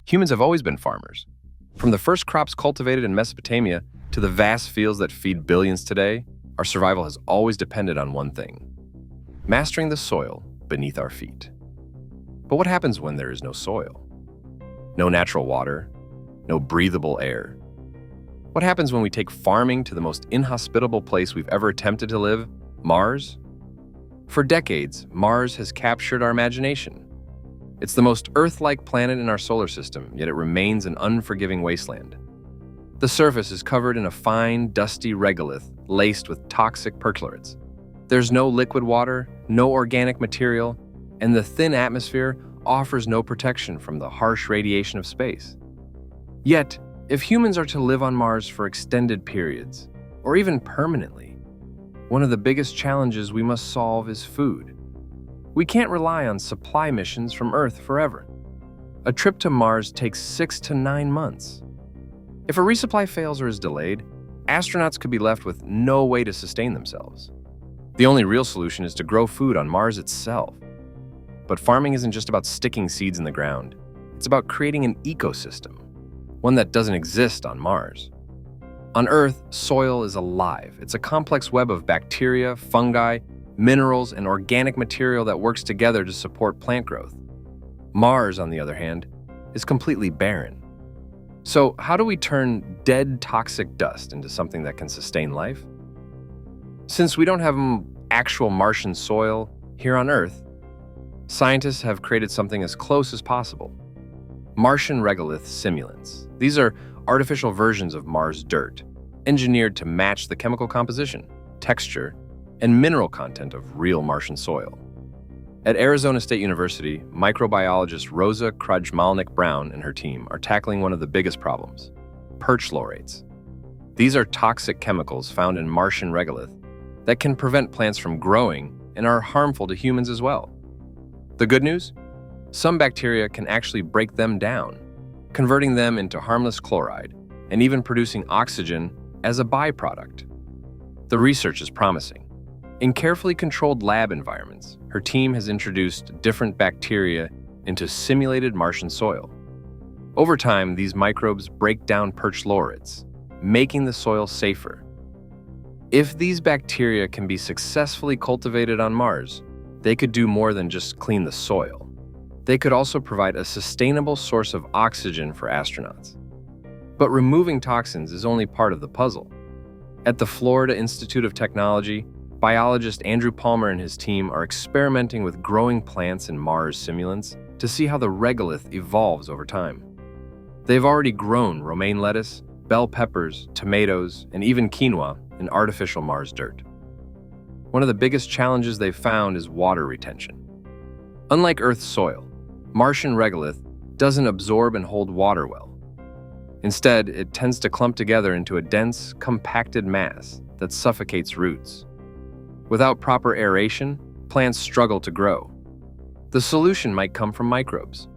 Humans have always been farmers. From the first crops cultivated in Mesopotamia to the vast fields that feed billions today, our survival has always depended on one thing: mastering the soil beneath our feet. But what happens when there is no soil? No natural water, no breathable air. What happens when we take farming to the most inhospitable place we've ever attempted to live, Mars? For decades, Mars has captured our imagination. It's the most Earth-like planet in our solar system, yet it remains an unforgiving wasteland. The surface is covered in a fine, dusty regolith laced with toxic perchlorates. There's no liquid water, no organic material, and the thin atmosphere offers no protection from the harsh radiation of space. Yet, if humans are to live on Mars for extended periods, or even permanently, one of the biggest challenges we must solve is food. We can't rely on supply missions from Earth forever. A trip to Mars takes 6 to 9 months. If a resupply fails or is delayed, astronauts could be left with no way to sustain themselves. The only real solution is to grow food on Mars itself. But farming isn't just about sticking seeds in the ground. It's about creating an ecosystem, one that doesn't exist on Mars. On Earth, soil is alive. It's a complex web of bacteria, fungi, minerals, and organic material that works together to support plant growth. Mars, on the other hand, is completely barren. So how do we turn dead toxic dust into something that can sustain life? Since we don't have actual Martian soil here on Earth, scientists have created something as close as possible: Martian regolith simulants. These are artificial versions of Mars dirt, engineered to match the chemical composition, texture, and mineral content of real Martian soil. At Arizona State University, microbiologist Rosa Krujmalnik-Brown and her team are tackling one of the biggest problems: perchlorates. These are toxic chemicals found in Martian regolith that can prevent plants from growing and are harmful to humans as well. The good news? Some bacteria can actually break them down, converting them into harmless chloride and even producing oxygen as a byproduct. The research is promising. In carefully controlled lab environments, her team has introduced different bacteria into simulated Martian soil. Over time, these microbes break down perchlorates, making the soil safer. If these bacteria can be successfully cultivated on Mars, they could do more than just clean the soil. They could also provide a sustainable source of oxygen for astronauts. But removing toxins is only part of the puzzle. At the Florida Institute of Technology, biologist Andrew Palmer and his team are experimenting with growing plants in Mars simulants to see how the regolith evolves over time. They've already grown romaine lettuce, bell peppers, tomatoes, and even quinoa in artificial Mars dirt. One of the biggest challenges they've found is water retention. Unlike Earth's soil, Martian regolith doesn't absorb and hold water well. Instead, it tends to clump together into a dense, compacted mass that suffocates roots. Without proper aeration, plants struggle to grow. The solution might come from microbes.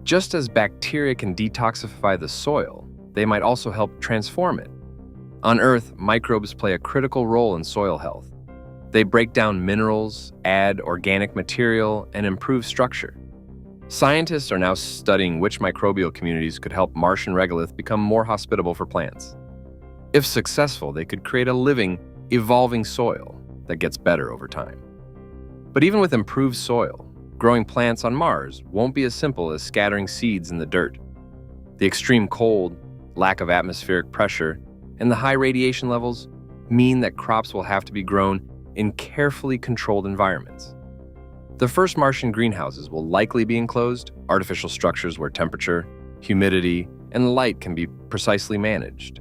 Just as bacteria can detoxify the soil, they might also help transform it. On Earth, microbes play a critical role in soil health. They break down minerals, add organic material, and improve structure. Scientists are now studying which microbial communities could help Martian regolith become more hospitable for plants. If successful, they could create a living, evolving soil that gets better over time. But even with improved soil, growing plants on Mars won't be as simple as scattering seeds in the dirt. The extreme cold, lack of atmospheric pressure, and the high radiation levels mean that crops will have to be grown in carefully controlled environments. The first Martian greenhouses will likely be enclosed, artificial structures where temperature, humidity, and light can be precisely managed.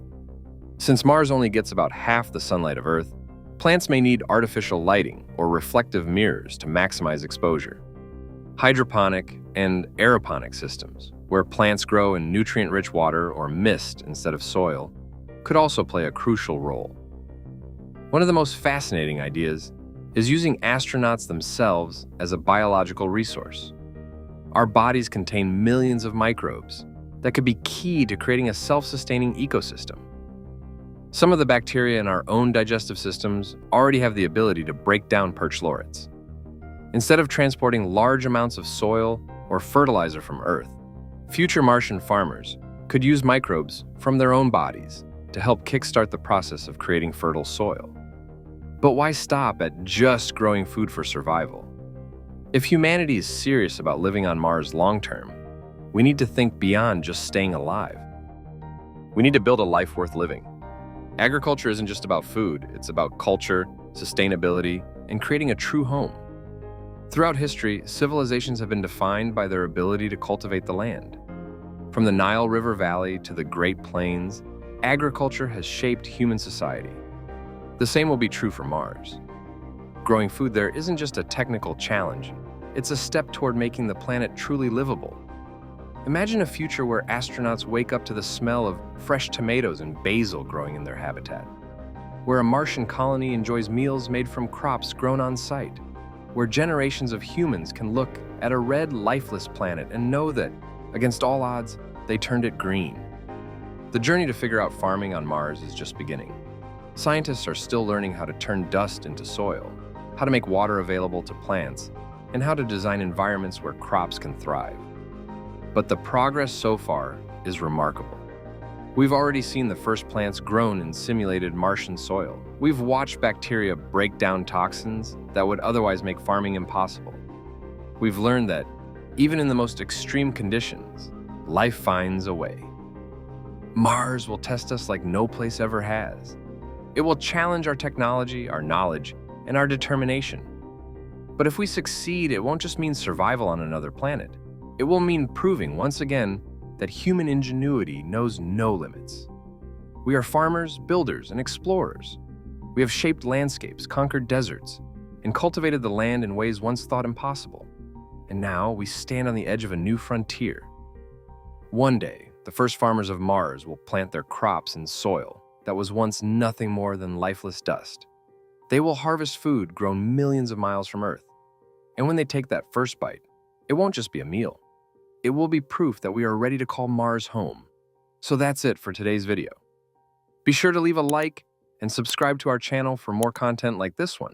Since Mars only gets about half the sunlight of Earth, plants may need artificial lighting or reflective mirrors to maximize exposure. Hydroponic and aeroponic systems, where plants grow in nutrient-rich water or mist instead of soil, could also play a crucial role. One of the most fascinating ideas is using astronauts themselves as a biological resource. Our bodies contain millions of microbes that could be key to creating a self-sustaining ecosystem. Some of the bacteria in our own digestive systems already have the ability to break down perchlorates. Instead of transporting large amounts of soil or fertilizer from Earth, Future Martian farmers could use microbes from their own bodies to help kickstart the process of creating fertile soil. But why stop at just growing food for survival? If humanity is serious about living on Mars long-term, we need to think beyond just staying alive. We need to build a life worth living. Agriculture isn't just about food, it's about culture, sustainability, and creating a true home. Throughout history, civilizations have been defined by their ability to cultivate the land. From the Nile River Valley to the Great Plains, agriculture has shaped human society. The same will be true for Mars. Growing food there isn't just a technical challenge, it's a step toward making the planet truly livable. Imagine a future where astronauts wake up to the smell of fresh tomatoes and basil growing in their habitat, where a Martian colony enjoys meals made from crops grown on site, where generations of humans can look at a red, lifeless planet and know that, against all odds, they turned it green. The journey to figure out farming on Mars is just beginning. Scientists are still learning how to turn dust into soil, how to make water available to plants, and how to design environments where crops can thrive. But the progress so far is remarkable. We've already seen the first plants grown in simulated Martian soil. We've watched bacteria break down toxins that would otherwise make farming impossible. We've learned that, even in the most extreme conditions, life finds a way. Mars will test us like no place ever has. It will challenge our technology, our knowledge, and our determination. But if we succeed, it won't just mean survival on another planet. It will mean proving once again that human ingenuity knows no limits. We are farmers, builders, and explorers. We have shaped landscapes, conquered deserts, and cultivated the land in ways once thought impossible. And now we stand on the edge of a new frontier. One day, the first farmers of Mars will plant their crops in soil that was once nothing more than lifeless dust. They will harvest food grown millions of miles from Earth. And when they take that first bite, it won't just be a meal. It will be proof that we are ready to call Mars home. So that's it for today's video. Be sure to leave a like and subscribe to our channel for more content like this one.